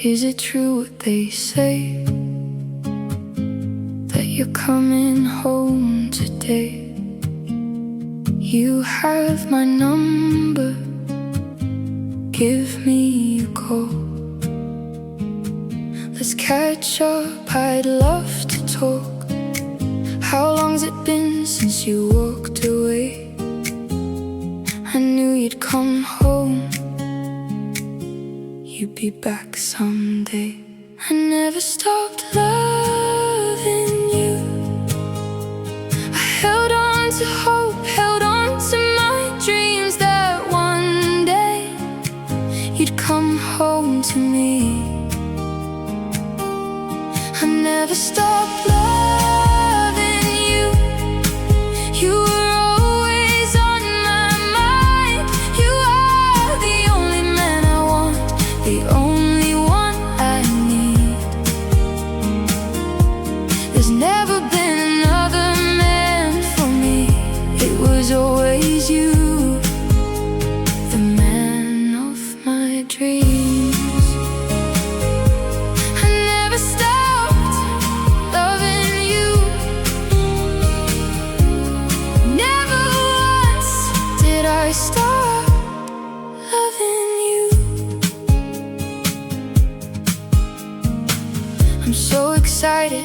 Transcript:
Is it true what they say, that you're coming home today? You have my number, give me a call. Let's catch up, I'd love to talk. How long's it been since you walked away? I knew you'd come home, you'd be back someday. I never stopped loving you. I held on to hope, held on to my dreams, that one day you'd come home to me. I never stopped loving you. You were always on my mind. You are the only man I want, the only one I need. There's never been another man for me. It was always you, the man of my dreams. I never stopped loving you. Never once did I stop loving you. I'm so excited